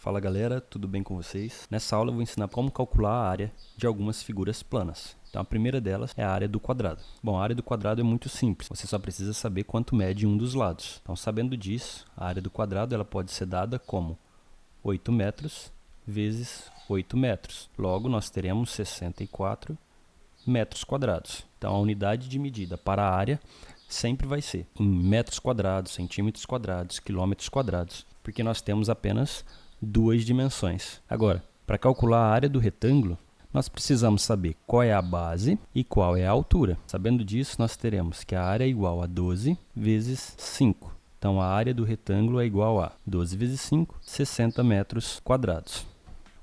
Fala galera, tudo bem com vocês? Nessa aula eu vou ensinar como calcular a área de algumas figuras planas. Então a primeira delas é a área do quadrado. Bom, a área do quadrado é muito simples, você só precisa saber quanto mede um dos lados. Então sabendo disso, a área do quadrado ela pode ser dada como 8 metros vezes 8 metros. Logo nós teremos 64 metros quadrados. Então a unidade de medida para a área sempre vai ser em metros quadrados, centímetros quadrados, quilômetros quadrados, porque nós temos apenas duas dimensões. Agora, para calcular a área do retângulo, nós precisamos saber qual é a base e qual é a altura. Sabendo disso, nós teremos que a área é igual a 12 vezes 5. Então, a área do retângulo é igual a 12 vezes 5, 60 metros quadrados.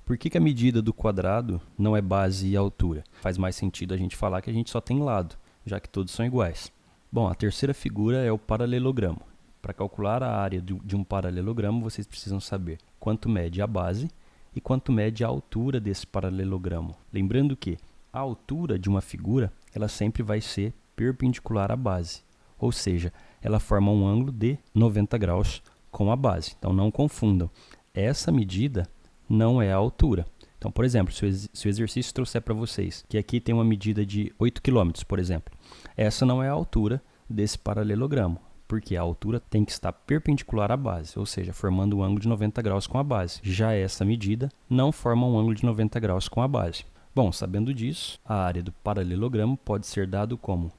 Por que a medida do quadrado não é base e altura? Faz mais sentido a gente falar que a gente só tem lado, já que todos são iguais. Bom, a terceira figura é o paralelogramo. Para calcular a área de um paralelogramo, vocês precisam saber quanto mede a base e quanto mede a altura desse paralelogramo. Lembrando que a altura de uma figura, ela sempre vai ser perpendicular à base, ou seja, ela forma um ângulo de 90 graus com a base. Então não confundam, essa medida não é a altura. Então, por exemplo, se o exercício trouxer para vocês que aqui tem uma medida de 8 km, por exemplo, essa não é a altura desse paralelogramo, porque a altura tem que estar perpendicular à base, ou seja, formando um ângulo de 90 graus com a base. Já essa medida não forma um ângulo de 90 graus com a base. Bom, sabendo disso, a área do paralelogramo pode ser dado como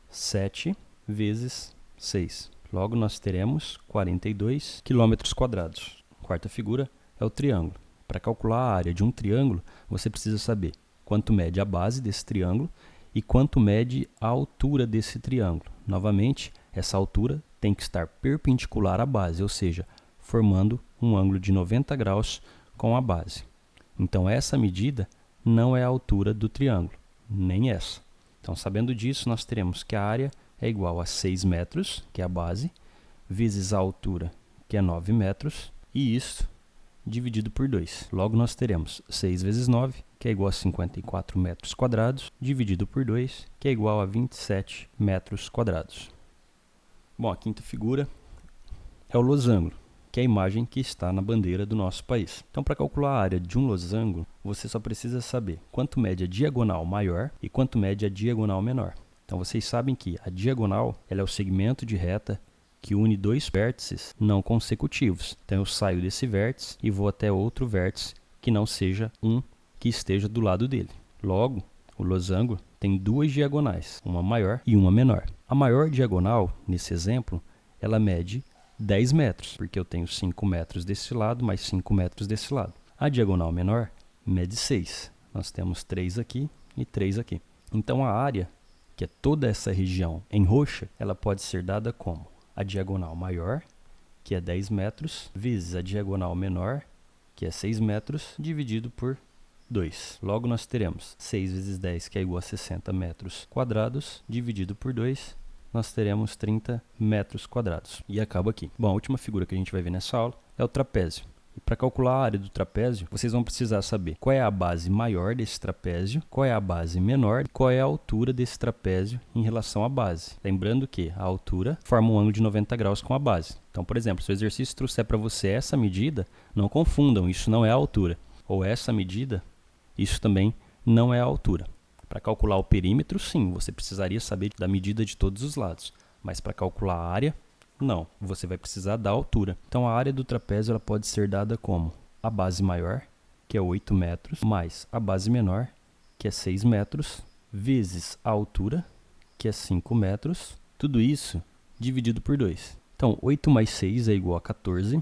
7 vezes 6. Logo, nós teremos 42 km quadrados. Quarta figura é o triângulo. Para calcular a área de um triângulo, você precisa saber quanto mede a base desse triângulo e quanto mede a altura desse triângulo. Novamente, essa altura tem que estar perpendicular à base, ou seja, formando um ângulo de 90 graus com a base. Então, essa medida não é a altura do triângulo, nem essa. Então, sabendo disso, nós teremos que a área é igual a 6 metros, que é a base, vezes a altura, que é 9 metros, e isso dividido por 2. Logo, nós teremos 6 vezes 9, que é igual a 54 metros quadrados, dividido por 2, que é igual a 27 metros quadrados. Bom, a quinta figura é o losango, que é a imagem que está na bandeira do nosso país. Então, para calcular a área de um losango, você só precisa saber quanto mede a diagonal maior e quanto mede a diagonal menor. Então, vocês sabem que a diagonal ela é o segmento de reta que une dois vértices não consecutivos. Então, eu saio desse vértice e vou até outro vértice que não seja um que esteja do lado dele. Logo, o losango tem duas diagonais, uma maior e uma menor. A maior diagonal, nesse exemplo, ela mede 10 metros, porque eu tenho 5 metros desse lado mais 5 metros desse lado. A diagonal menor mede 6. Nós temos 3 aqui e 3 aqui. Então, a área, que é toda essa região em roxa, ela pode ser dada como a diagonal maior, que é 10 metros, vezes a diagonal menor, que é 6 metros, dividido por 2. Logo, nós teremos 6 vezes 10, que é igual a 60 metros quadrados, dividido por 2, nós teremos 30 metros quadrados. E acaba aqui. Bom, a última figura que a gente vai ver nessa aula é o trapézio. E para calcular a área do trapézio, vocês vão precisar saber qual é a base maior desse trapézio, qual é a base menor e qual é a altura desse trapézio em relação à base. Lembrando que a altura forma um ângulo de 90 graus com a base. Então, por exemplo, se o exercício trouxer para você essa medida, não confundam, isso não é a altura. Ou essa medida, isso também não é a altura. Para calcular o perímetro, sim, você precisaria saber da medida de todos os lados. Mas para calcular a área, não, você vai precisar da altura. Então, a área do trapézio ela pode ser dada como a base maior, que é 8 metros, mais a base menor, que é 6 metros, vezes a altura, que é 5 metros. Tudo isso dividido por 2. Então, 8 mais 6 é igual a 14,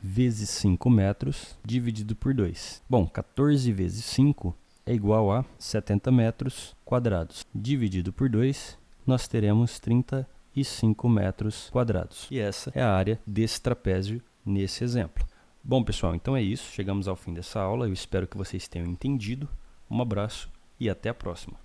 vezes 5 metros, dividido por 2. Bom, 14 vezes 5 é igual a 70 metros quadrados. Dividido por 2, nós teremos 35 metros quadrados. E essa é a área desse trapézio nesse exemplo. Bom, pessoal, então é isso. Chegamos ao fim dessa aula. Eu espero que vocês tenham entendido. Um abraço e até a próxima.